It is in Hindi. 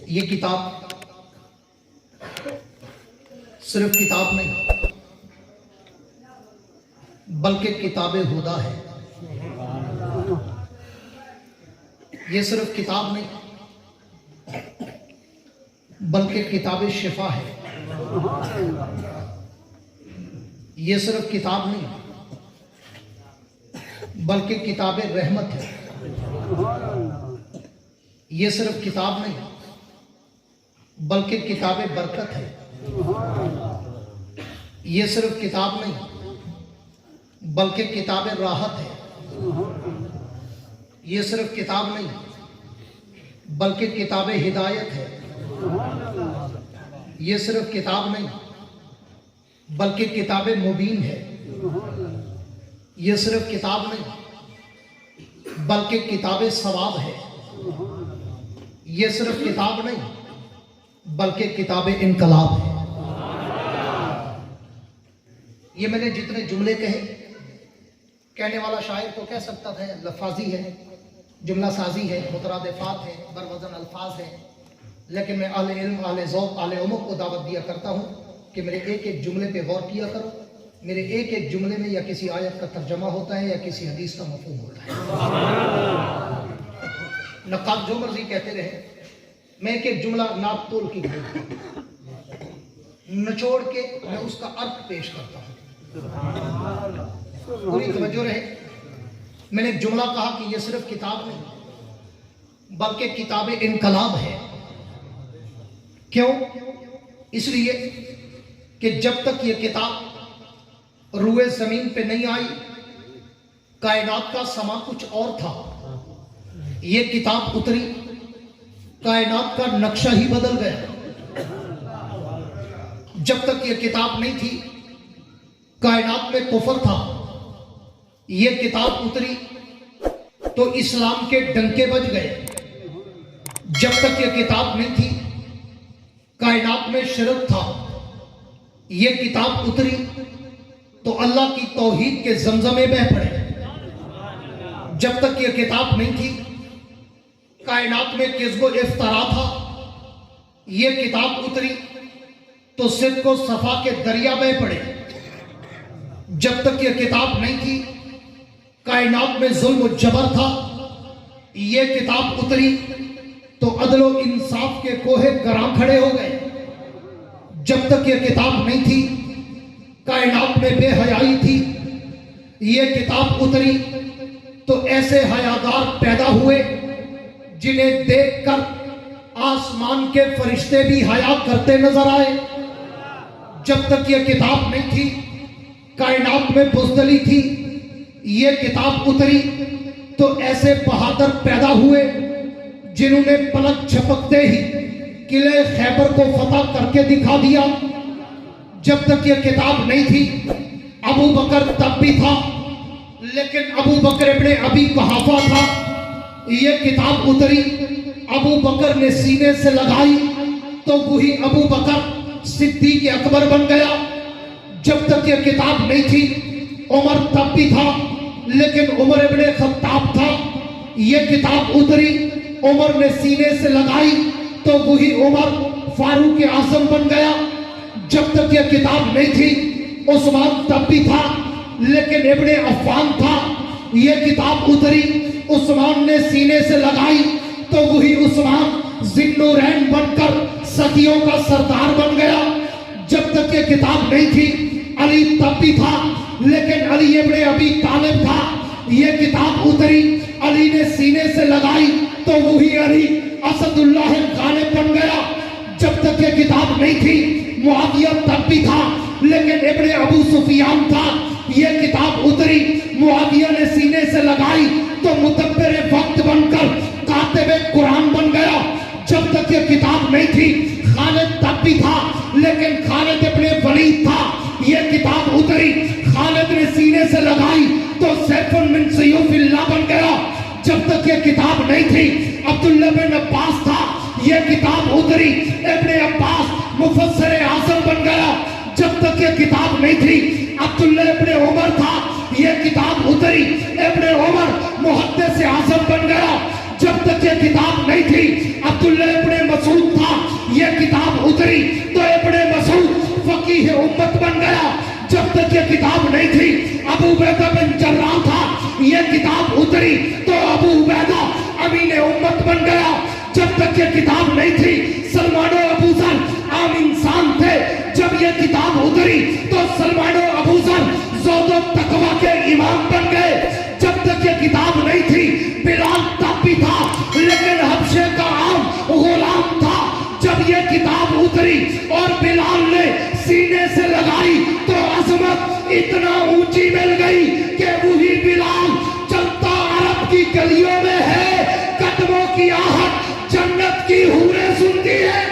ये किताब सिर्फ किताब नहीं बल्कि किताब हुदा है। ये सिर्फ किताब नहीं बल्कि किताब शिफा है। ये सिर्फ किताब नहीं बल्कि किताब रहमत है। ये सिर्फ किताब नहीं बल्कि किताब बरकत है। ये सिर्फ किताब नहीं बल्कि किताब राहत है। ये सिर्फ किताब नहीं बल्कि किताब हिदायत है। ये सिर्फ किताब नहीं बल्कि किताब मुबीन है। ये सिर्फ किताब नहीं बल्कि किताब सवाब है। ये सिर्फ किताब नहीं बल्कि किताब इनकलाब है। ये मैंने जितने जुमले कहे, कहने वाला शायर तो कह सकता था लफाजी है, जुमला साजी है, मुतरादिफात है, बरवज़न अल्फाज है, लेकिन मैं आले इल्म, आले ज़ौक़, आले उमर को दावत दिया करता हूँ कि मेरे एक एक जुमले पे गौर किया करो। मेरे एक एक जुमले में या किसी आयत का तर्जमा होता है या किसी हदीस का मफ़हूम होता है। नक़ाद जो मर्जी कहते रहे, मैं एक एक जुमला नाप तोल की निचोड़ के मैं उसका अर्थ पेश करता हूँ। पूरी तवज्जो रहे। मैंने एक जुमला कहा कि यह सिर्फ किताब नहीं बल्कि किताब इनकलाब है। क्यों? इसलिए कि जब तक यह किताब रूए जमीन पे नहीं आई, कायनात का समा कुछ और था। यह किताब उतरी, कायनात का नक्शा ही बदल गया। जब तक यह किताब नहीं थी, कायनात में कुफर था। यह किताब उतरी तो इस्लाम के डंके बज गए। जब तक यह किताब नहीं थी, कायनात में शिरक था। यह किताब उतरी तो अल्लाह की तौहीद के जमजमे बह पड़े। जब तक यह किताब नहीं थी, कायनात में किज़्ब व इफ्तरा था। यह किताब उतरी तो सिद्क़ व सफा के दरिया बह पड़े। जब तक यह किताब नहीं थी, कायनात में जुल्म व जबर था। यह किताब उतरी तो अदल व इंसाफ के कोहे गरां खड़े हो गए। जब तक यह किताब नहीं थी, कायनात में बेहयाई थी। यह किताब उतरी तो ऐसे हयादार पैदा हुए जिन्हें देखकर आसमान के फरिश्ते भी हया करते नजर आए। जब तक यह किताब नहीं थी, कायनात में बुज़दली थी। यह किताब उतरी तो ऐसे बहादुर पैदा हुए जिन्होंने पलक झपकते ही किले खैबर को फतह करके दिखा दिया। जब तक यह किताब नहीं थी, अबू बकर तब भी था, लेकिन अबू बकर इब्ने अबी कुहाफा था। यह किताब उतरी, अबू बकर ने सीने से लगाई तो वही अबू बकर सिद्दीक़ अकबर बन गया। जब तक यह किताब नहीं थी, उमर तब भी था, लेकिन उमर इब्ने खत्ताब था। यह किताब उतरी, उमर ने सीने से लगाई तो वही उमर फारूक आज़म बन गया। जब तक यह किताब नहीं थी, उस्मान तब भी था, लेकिन इब्ने अफ़्फ़ान था। यह किताब उतरी, उस्मान ने सीने से लगाई तो वही उस्मान ज़िन्नुरैन बनकर सदियों का सरदार बन गया। जब तक यह किताब नहीं थी, अली तब भी था, लेकिन अली इब्ने अबी तालिब था। यह किताब उतरी, अली ने सीने से लगाई तो वही अली असदुल्लाह गालिब बन गया। जब तक यह किताब नहीं थी, मुआविया तब भी था, लेकिन इब्ने अबू सुफियान था। यह किताब उतरी, मुआविया ने सीने से लगाई तो मुदब्बिर वक्त बनकर कातिबे कुरान बन गया। जब तक यह किताब नहीं थी, खालिद तब भी था, लेकिन खालिद इब्ने वलीद था। यह किताब उतरी, खालिद ने सीने से लगाई तो सैफुन मिन सयूफिल्लाह बन गया। जब तक यह किताब नहीं थी, अब्दुल्लाह बिन अब्बास था। यह किताब उतरी, इब्ने अब्बास मुफस्सिर आज़म बन गया। जब तक यह किताब नहीं थी, अब्दुल्ला इब्ने उमर था। यह किताब उतरी, इब्ने उमर मुहद्दिस आज़म बन गया। जब तक यह किताब नहीं थी, अब्दुल्ला इब्ने मसूद थी, अबू उबैदा बिन जर्राह था। ये किताब उतरी तो अबू उबैदा अमीन उम्मत बन गया। जब तक ये किताब नहीं थी, सलमान और अबू ज़र आम इंसान थे। जब ये किताब उतरी तो सलमान और अबू ज़र ज़ोदो तकवा के इमाम बन गए। जब तक ये किताब नहीं थी, बिलाल तापी था, लेकिन हबशे का आम गुलाम था। जब ये किताब उतरी और बिलाल ने सीने से लगाई तो अजमत इतना ऊंची मिल गई कि वही बिलाल चलता अरब की गलियों में है। कदमों की आहट जन्नत की हूरें सुनती है।